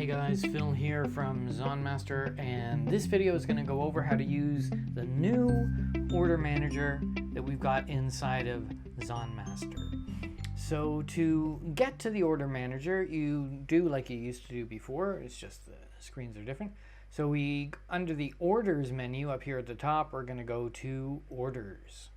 Hey guys, Phil here from Zonmaster, and this video is going to go over how to use the new order manager that we've got inside of Zonmaster. So to get to the order manager, you do like you used to do before, it's just the screens are different. So under the orders menu up here at the top, we're going to go to orders.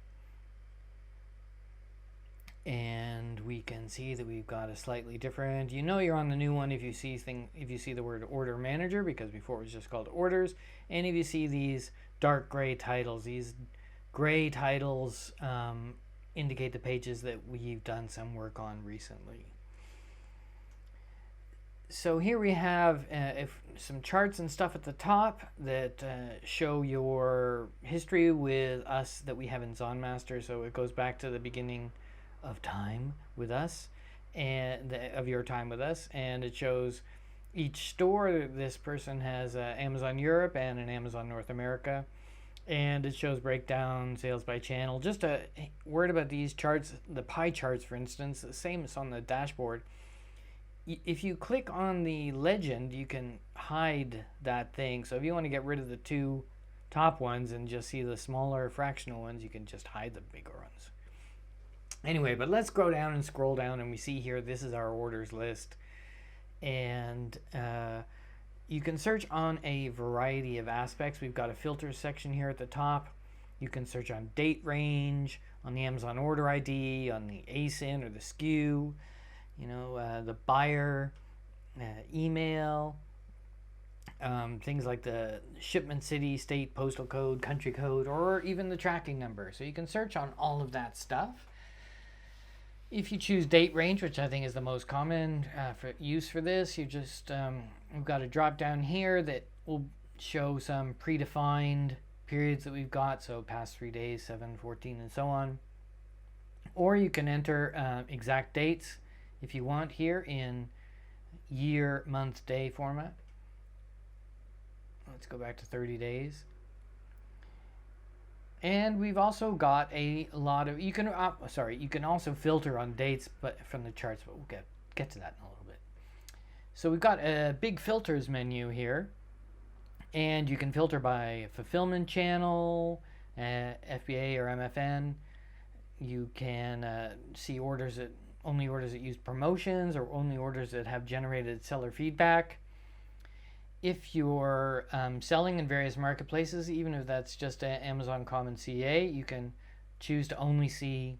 And we can see that we've got a slightly different, you know you're on the new one if you see the word order manager, because before it was just called orders. And if you see these dark gray titles, these gray titles indicate the pages that we've done some work on recently. So here we have some charts and stuff at the top that show your history with us that we have in Zonmaster. So it goes back to the beginning of time with us, and of your time with us, and it shows each store. This person has Amazon Europe and an Amazon North America, and it shows breakdown, sales by channel. Just a word about these charts, the pie charts for instance, the same as on the dashboard. If you click on the legend, you can hide that thing. So if you want to get rid of the two top ones and just see the smaller fractional ones, you can just hide the bigger ones. Anyway, but let's go down and scroll down, and we see here this is our orders list, and you can search on a variety of aspects. We've got a filters section here at the top. You can search on date range, on the Amazon order ID, on the ASIN or the SKU, you know, the buyer, email, things like the shipment city, state, postal code, country code, or even the tracking number. So you can search on all of that stuff. If you choose date range, which I think is the most common use for this, you just we've got a drop down here that will show some predefined periods that we've got, so past 3 days, 7, 14, and so on. Or you can enter exact dates if you want here in year, month, day format. Let's go back to 30 days. And we've also got a lot of, you can also filter on dates, but from the charts, but we'll get to that in a little bit. So we've got a big filters menu here, and you can filter by fulfillment channel, FBA or MFN. You can see only orders that use promotions, or only orders that have generated seller feedback. If you're selling in various marketplaces, even if that's just Amazon Common CA, you can choose to only see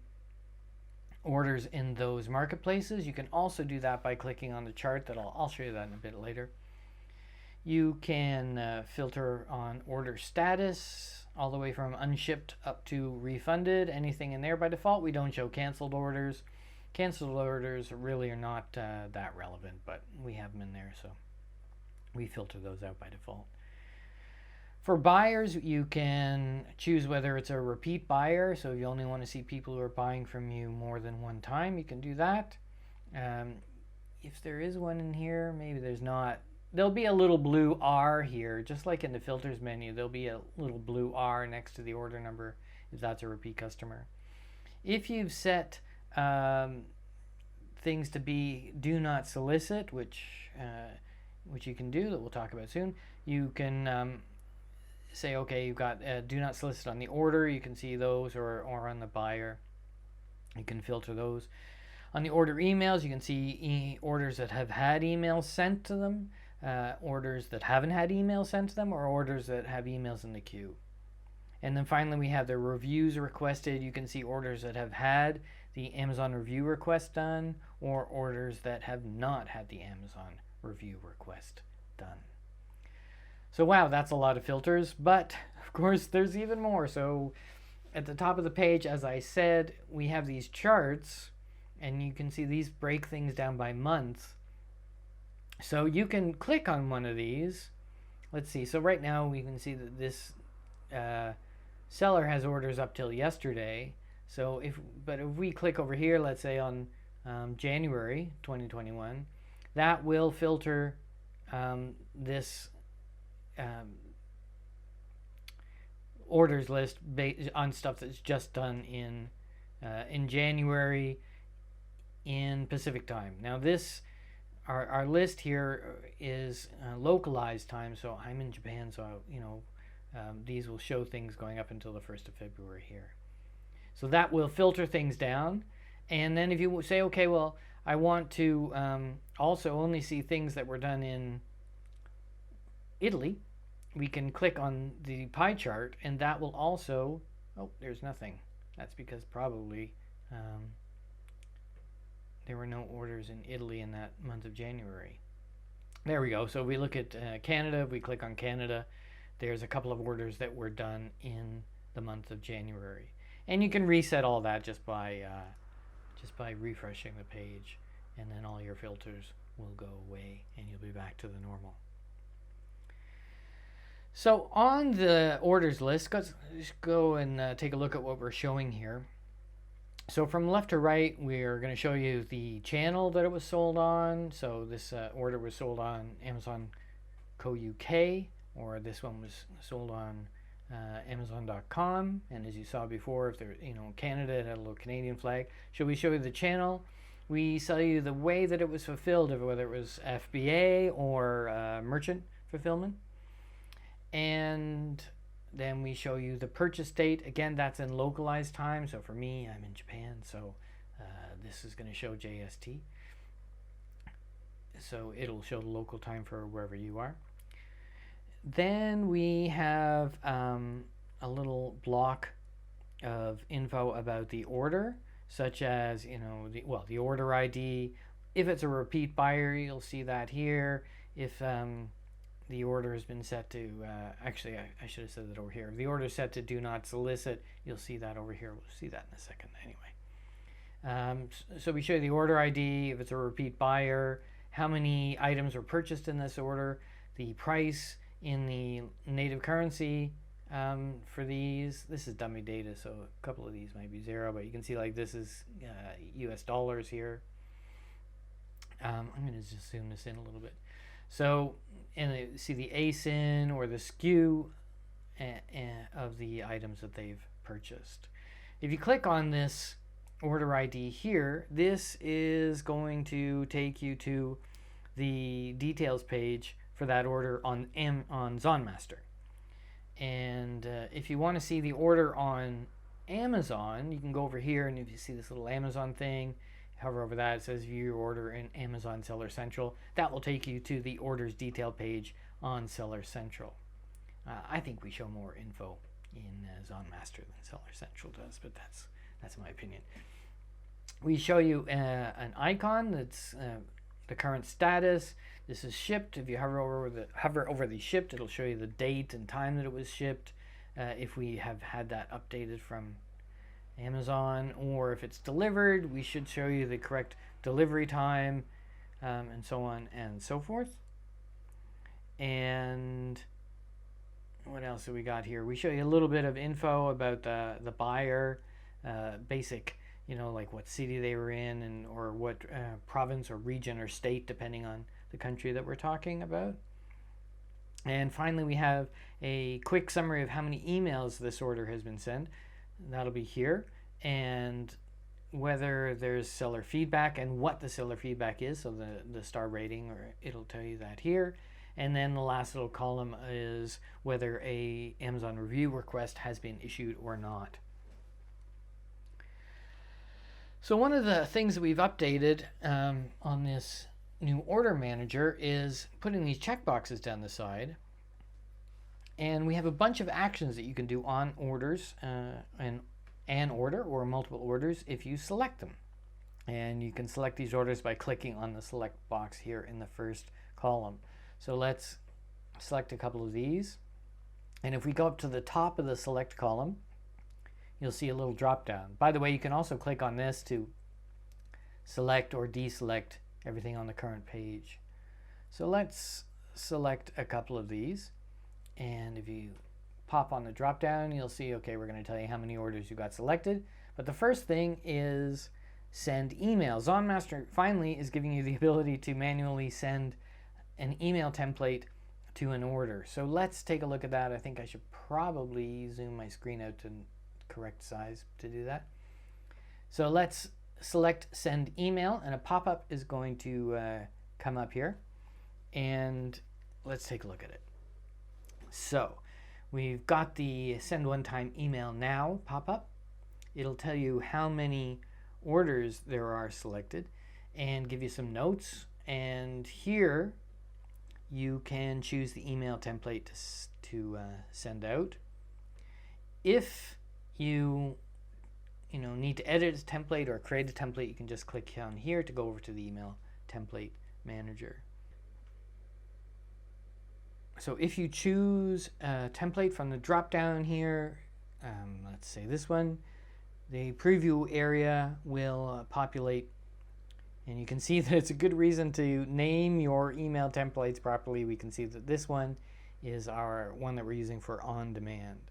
orders in those marketplaces. You can also do that by clicking on the chart. I'll show you that in a bit later. You can filter on order status, all the way from unshipped up to refunded. Anything in there by default. We don't show canceled orders. Canceled orders really are not that relevant, but we have them in there, so we filter those out by default. For buyers, you can choose whether it's a repeat buyer. So if you only want to see people who are buying from you more than one time, you can do that. If there is one in here, maybe there's not. There'll be a little blue R here, just like in the filters menu. There'll be a little blue R next to the order number if that's a repeat customer. If you've set things to be Do Not Solicit, which you can do, that we'll talk about soon. You can say, okay, you've got Do Not Solicit on the order. You can see those, or on the buyer. You can filter those. On the order emails, you can see orders that have had emails sent to them, orders that haven't had emails sent to them, or orders that have emails in the queue. And then finally, we have the reviews requested. You can see orders that have had the Amazon review request done, or orders that have not had the Amazon review request done. So wow, that's a lot of filters, but of course there's even more. So at the top of the page, as I said, we have these charts, and you can see these break things down by month. So you can click on one of these. Let's see, so right now we can see that this seller has orders up till yesterday. So if we click over here, let's say on January 2021, that will filter this orders list based on stuff that's just done in January in Pacific time. Now this our list here is localized time, so I'm in Japan, so these will show things going up until the 1st of February here. So that will filter things down. And then if you say, okay, well, I want to also only see things that were done in Italy, we can click on the pie chart, and that will also, oh, there's nothing. That's because probably there were no orders in Italy in that month of January. There we go. So we look at Canada, we click on Canada, there's a couple of orders that were done in the month of January. And you can reset all that just by refreshing the page, and then all your filters will go away and you'll be back to the normal. So on the orders list, let's go and take a look at what we're showing here. So from left to right, we're going to show you the channel that it was sold on. So this order was sold on Amazon Co. UK, or this one was sold on Amazon.com. And as you saw before, if there, Canada, it had a little Canadian flag. Should we show you the channel? We tell you the way that it was fulfilled, whether it was FBA or merchant fulfillment. And then we show you the purchase date. Again, that's in localized time. So for me, I'm in Japan, so this is going to show JST. So it'll show the local time for wherever you are. Then we have a little block of info about the order, such as the order ID. If it's a repeat buyer, you'll see that here. If the order has been set to, actually I should have said that over here. If the order is set to Do Not Solicit, you'll see that over here. We'll see that in a second anyway. So we show you the order ID, if it's a repeat buyer, how many items were purchased in this order, the price in the native currency for these. This is dummy data, so a couple of these might be zero, but you can see like this is US dollars here. I'm going to just zoom this in a little bit. So, and see the ASIN or the SKU of the items that they've purchased. If you click on this order ID here, this is going to take you to the details page for that order on Zonmaster. And if you want to see the order on Amazon, you can go over here, and if you see this little Amazon thing, hover over that, it says view your order in Amazon Seller Central. That will take you to the orders detail page on Seller Central. I think we show more info in Zonmaster than Seller Central does, but that's my opinion. We show you an icon that's the current status. This is shipped. If you hover over the shipped, it'll show you the date and time that it was shipped. If we have had that updated from Amazon, or if it's delivered, we should show you the correct delivery time, and so on and so forth. And what else have we got here? We show you a little bit of info about the buyer, basic, like what city they were in, and or what province or region or state, depending on the country that we're talking about. And finally, we have a quick summary of how many emails this order has been sent. That'll be here, and whether there's seller feedback and what the seller feedback is, so the star rating, or it'll tell you that here. And then the last little column is whether a Amazon review request has been issued or not. So one of the things that we've updated on this new order manager is putting these checkboxes down the side. And we have a bunch of actions that you can do on orders, an order or multiple orders if you select them. And you can select these orders by clicking on the select box here in the first column. So let's select a couple of these. And if we go up to the top of the select column, you'll see a little drop down. By the way, you can also click on this to select or deselect everything on the current page. So let's select a couple of these. And if you pop on the drop down, you'll see, okay, we're going to tell you how many orders you got selected. But the first thing is send email. Zonmaster finally is giving you the ability to manually send an email template to an order. So let's take a look at that. I think I should probably zoom my screen out to correct size to do that. So let's select send email, and a pop-up is going to come up here, and let's take a look at it. So we've got the send one-time email now pop-up. It'll tell you how many orders there are selected and give you some notes. And here you can choose the email template to send out. If you need to edit a template or create a template, you can just click on here to go over to the email template manager. So if you choose a template from the drop down here, let's say this one, the preview area will populate, and you can see that it's a good reason to name your email templates properly. We can see that this one is our one that we're using for on demand.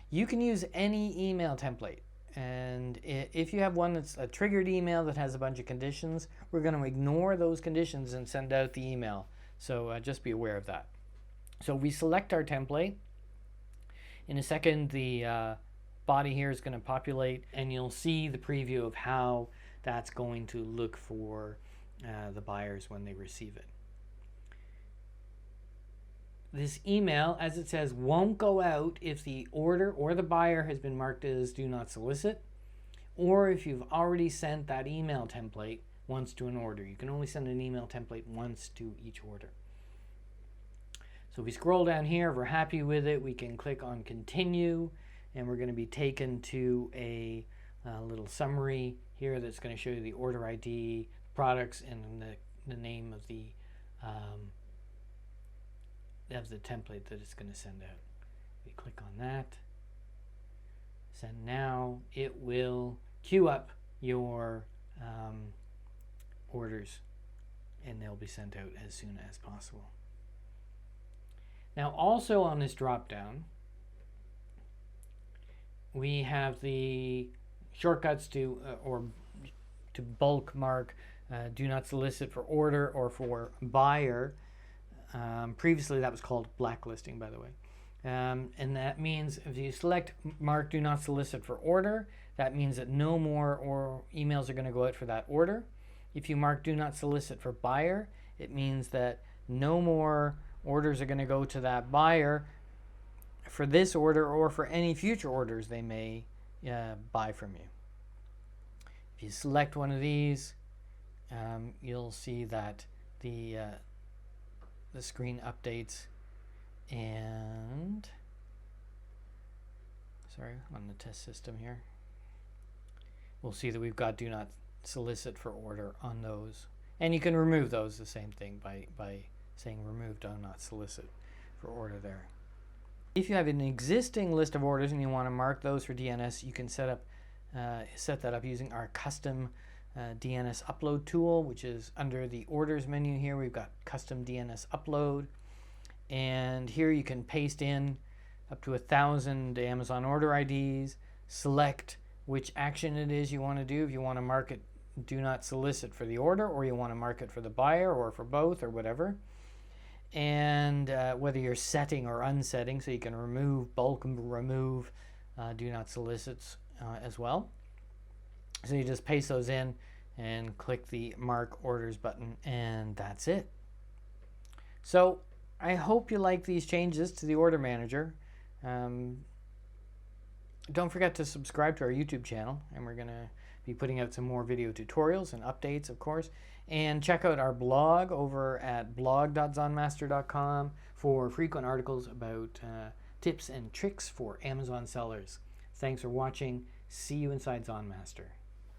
You can use any email template, and if you have one that's a triggered email that has a bunch of conditions, we're going to ignore those conditions and send out the email. So just be aware of that. So we select our template. In a second, the body here is going to populate, and you'll see the preview of how that's going to look for the buyers when they receive it. This email, as it says, won't go out if the order or the buyer has been marked as Do Not Solicit, or if you've already sent that email template once to an order. You can only send an email template once to each order. So if we scroll down here, if we're happy with it, we can click on Continue, and we're going to be taken to a little summary here that's going to show you the order ID, products, and the name of the template that it's going to send out. We click on that, send now. It will queue up your orders, and they'll be sent out as soon as possible. Now also on this drop down, we have the shortcuts to bulk mark Do Not Solicit for order or for buyer. Previously that was called blacklisting, by the way. And that means if you select mark Do Not Solicit for order, that means that no more emails are going to go out for that order. If you mark Do Not Solicit for buyer, it means that no more orders are going to go to that buyer for this order or for any future orders they may buy from you. If you select one of these, you'll see that the screen updates, and on the test system here, we'll see that we've got Do Not Solicit for order on those, and you can remove those the same thing by saying remove Do Not Solicit for order there. If you have an existing list of orders and you want to mark those for DNS, you can set that up using our custom DNS upload tool, which is under the orders menu here. We've got custom DNS upload, and here you can paste in up to 1,000 Amazon order IDs, select which action it is you want to do. If you want to mark it Do Not Solicit for the order, or you want to mark it for the buyer, or for both, or whatever, and whether you're setting or unsetting, so you can bulk remove Do Not Solicits as well. So you just paste those in and click the Mark Orders button, and that's it. So I hope you like these changes to the Order Manager. Don't forget to subscribe to our YouTube channel, and we're going to be putting out some more video tutorials and updates, of course. And check out our blog over at blog.zonmaster.com for frequent articles about tips and tricks for Amazon sellers. Thanks for watching. See you inside Zonmaster.